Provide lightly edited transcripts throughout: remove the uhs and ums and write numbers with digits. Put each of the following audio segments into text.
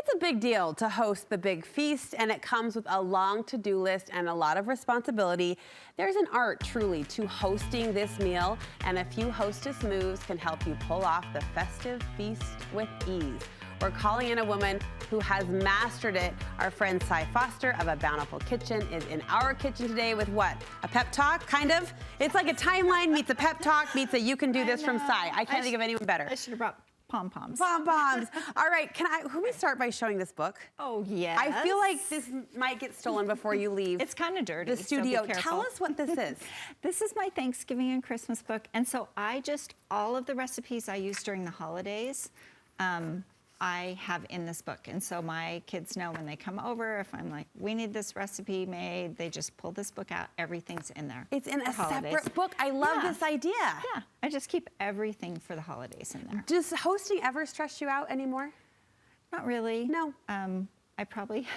It's a big deal to host the big feast, and it comes with a long to-do list and a lot of responsibility. There's an art, truly, to hosting this meal, and a few hostess moves can help you pull off the festive feast with ease. We're calling in a woman who has mastered it. Our friend Cy Foster of A Bountiful Kitchen is in our kitchen today with what? A pep talk, kind of? It's like a timeline meets a pep talk meets a you can do this from Cy. I can't think of anyone better. I should have brought pom-poms. Pom-poms. All right, who we start by showing this book? Oh, yes. I feel like this might get stolen before you leave. It's kind of dirty. The studio. So be careful. Tell us what this is. This is my Thanksgiving and Christmas book. And so all of the recipes I use during the holidays, I have in this book. And so my kids know when they come over, if I'm like, we need this recipe made, they just pull this book out. Everything's in there. It's in a separate book. I love this idea. Yeah, I just keep everything for the holidays in there. Does hosting ever stress you out anymore? Not really. No. I probably,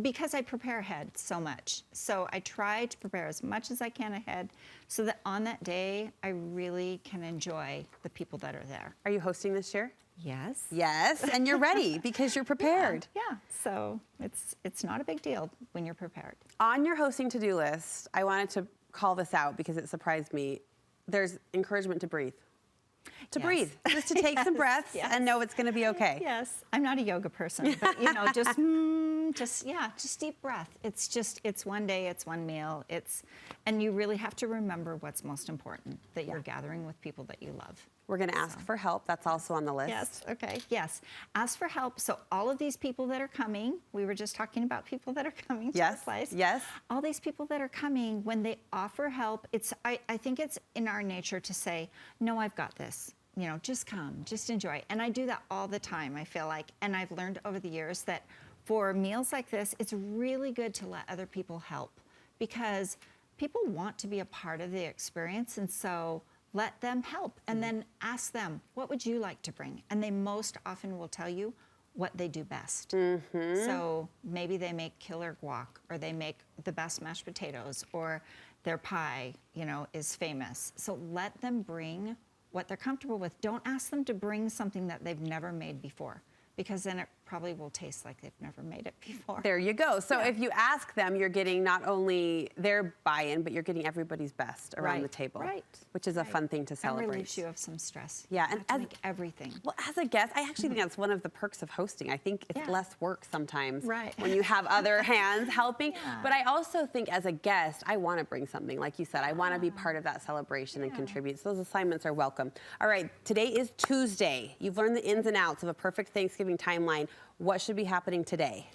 because I prepare ahead so much. So I try to prepare as much as I can ahead so that on that day, I really can enjoy the people that are there. Are you hosting this year? Yes. Yes, and you're ready because you're prepared. Yeah, so it's not a big deal when you're prepared. On your hosting to-do list, I wanted to call this out because it surprised me. There's encouragement to breathe. To breathe, just to take some breaths and know it's going to be okay. Yes, I'm not a yoga person, but just deep breath. It's one day, it's one meal, and you really have to remember what's most important, that you're gathering with people that you love. We're going to ask for help. That's also on the list. Yes, okay, yes. Ask for help. So all of these people that are coming, we were just talking about people that are coming to the place. Yes. All these people that are coming, when they offer help, I think it's in our nature to say, no, I've got this. You know, just come, just enjoy. And I do that all the time, I feel like. And I've learned over the years that for meals like this, it's really good to let other people help because people want to be a part of the experience. And so let them help and then ask them, what would you like to bring? And they most often will tell you what they do best. So maybe they make killer guac, or they make the best mashed potatoes, or their pie, is famous. So let them bring what they're comfortable with. Don't ask them to bring something that they've never made before, because then it probably will taste like they've never made it before. There you go. So if you ask them, you're getting not only their buy-in, but you're getting everybody's best around the table. Which is a fun thing to celebrate. And relieves you of some stress. Yeah, and to make everything. Well, as a guest, I actually think that's one of the perks of hosting. I think it's less work sometimes when you have other hands helping. But I also think as a guest, I want to bring something. Like you said, I want to be part of that celebration and contribute. So those assignments are welcome. All right, today is Tuesday. You've learned the ins and outs of a perfect Thanksgiving timeline. What should be happening today?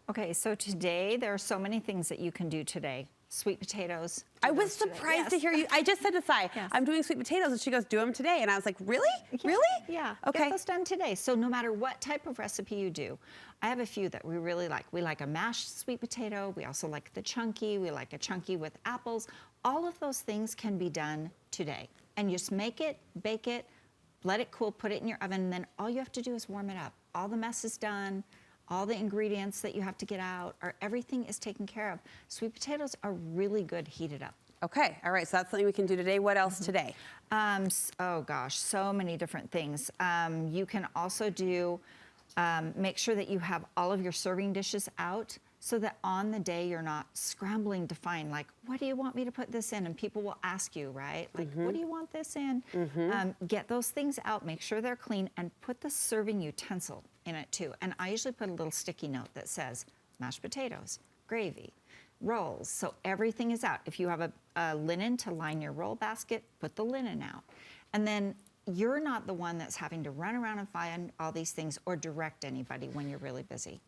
Okay, so today, there are so many things that you can do today. Sweet potatoes. I was surprised to hear you. I just said to Cy, I'm doing sweet potatoes, and she goes, do them today. And I was like, really? Really? Yeah. Okay. Get those done today. So no matter what type of recipe you do, I have a few that we really like. We like a mashed sweet potato. We also like the chunky. We like a chunky with apples. All of those things can be done today. And just make it, bake it, let it cool, put it in your oven, and then all you have to do is warm it up. All the mess is done. All the ingredients that you have to get out, everything is taken care of. Sweet potatoes are really good heated up. Okay, all right, so that's something we can do today. What else today? Oh gosh, so many different things. You can also do, make sure that you have all of your serving dishes out so that on the day you're not scrambling to find, like, what do you want me to put this in? And people will ask you, right? Like, what do you want this in? Get those things out, make sure they're clean, and put the serving utensil in it too. And I usually put a little sticky note that says mashed potatoes, gravy, rolls. So everything is out. If you have a linen to line your roll basket, put the linen out. And then you're not the one that's having to run around and find all these things or direct anybody when you're really busy.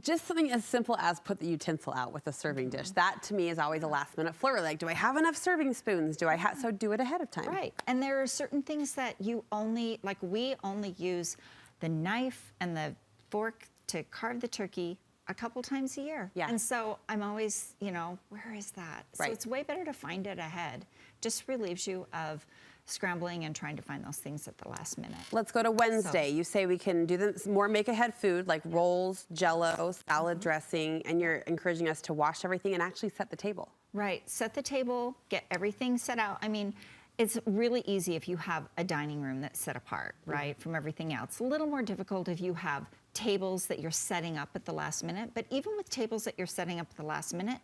Just something as simple as put the utensil out with a serving dish. That to me is always a last minute flurry. Like, do I have enough serving spoons? Do I have, so do it ahead of time. Right, and there are certain things that you only, like we only use the knife and the fork to carve the turkey a couple times a year. Yeah. And so I'm always, where is that? So it's way better to find it ahead. Just relieves you of scrambling and trying to find those things at the last minute. Let's go to Wednesday. You say we can do more make-ahead food like rolls, Jell-O, salad dressing, and you're encouraging us to wash everything and actually set the table. Right, set the table, get everything set out. I mean, It's really easy if you have a dining room that's set apart, right, from everything else. A little more difficult if you have tables that you're setting up at the last minute. But even with tables that you're setting up at the last minute,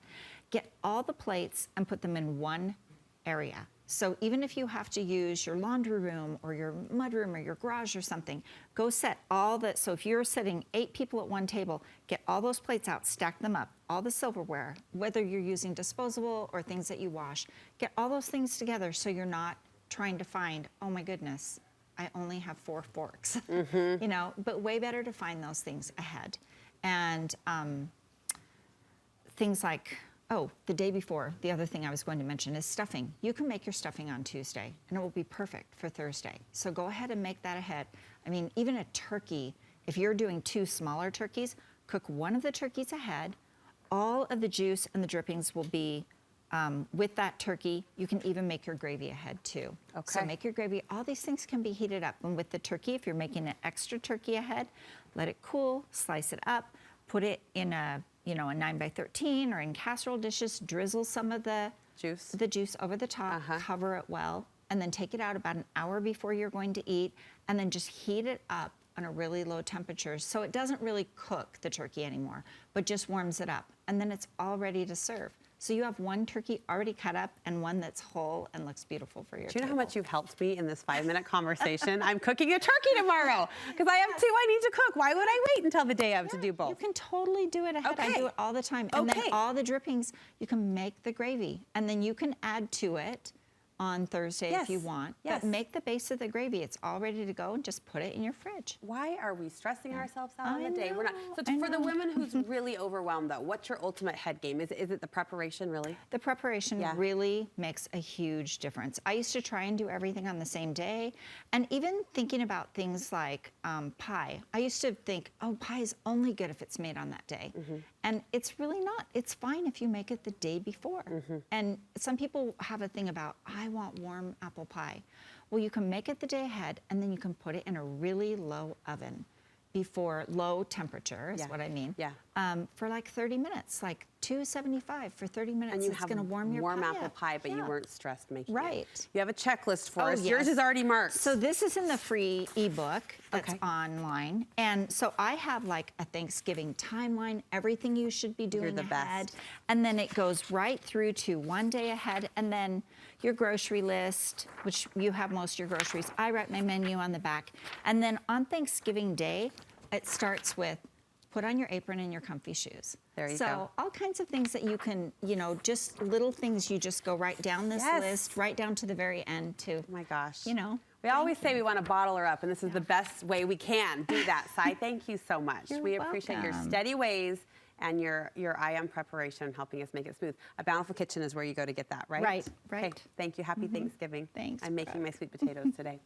get all the plates and put them in one area. So even if you have to use your laundry room or your mudroom or your garage or something, go set all that. So if you're sitting 8 people at one table, get all those plates out, stack them up, all the silverware, whether you're using disposable or things that you wash, get all those things together so you're not trying to find, oh my goodness, I only have 4 forks, you know, but way better to find those things ahead. And things like, oh, the day before, the other thing I was going to mention is stuffing. You can make your stuffing on Tuesday, and it will be perfect for Thursday. So go ahead and make that ahead. I mean, even a turkey, if you're doing 2 smaller turkeys, cook one of the turkeys ahead. All of the juice and the drippings will be with that turkey. You can even make your gravy ahead too. Okay. So make your gravy. All these things can be heated up. And with the turkey, if you're making an extra turkey ahead, let it cool, slice it up, put it in a 9x13 or in casserole dishes, drizzle some of the juice over the top, cover it well, and then take it out about an hour before you're going to eat, and then just heat it up on a really low temperature so it doesn't really cook the turkey anymore, but just warms it up, and then it's all ready to serve. So you have one turkey already cut up and one that's whole and looks beautiful for your Do you know how table. much you've helped me in this 5-minute conversation? I'm cooking a turkey tomorrow because I have 2 I need to cook. Why would I wait until the day of to do both? You can totally do it ahead. I do it all the time. And then all the drippings, you can make the gravy. And then you can add to it on Thursday if you want. Yes. But make the base of the gravy. It's all ready to go, and just put it in your fridge. Why are we stressing ourselves out on the day? know, We're not. So for the women who's really overwhelmed, though, what's your ultimate head game? Is it the preparation, really? The preparation really makes a huge difference. I used to try and do everything on the same day. And even thinking about things like pie, I used to think, oh, pie is only good if it's made on that day. And it's really not. It's fine if you make it the day before. And some people have a thing about, I want warm apple pie. Well, you can make it the day ahead, and then you can put it in a really low oven before low temperature is what I mean. For like 30 minutes, like 275 for 30 minutes. And you it's have going to warm your warm pie apple up. pie, but you weren't stressed making Right. it. You have a checklist for us. Yes. Yours is already marked. So this is in the free ebook that's online. And so I have like a Thanksgiving timeline, everything you should be doing ahead. And then it goes right through to one day ahead, and then your grocery list, which you have most of your groceries. I write my menu on the back. And then on Thanksgiving Day, it starts with put on your apron and your comfy shoes. There you go. So all kinds of things that you can, just little things you just go right down this list, right down to the very end too. Oh my gosh. We always say we want to bottle her up, and this is the best way we can do that. Sai, thank you so much. We appreciate your steady ways and your eye on preparation, helping us make it smooth. A Bountiful Kitchen is where you go to get that, right? Right. Okay, thank you. Happy Thanksgiving. Thanks. I'm making my sweet potatoes today.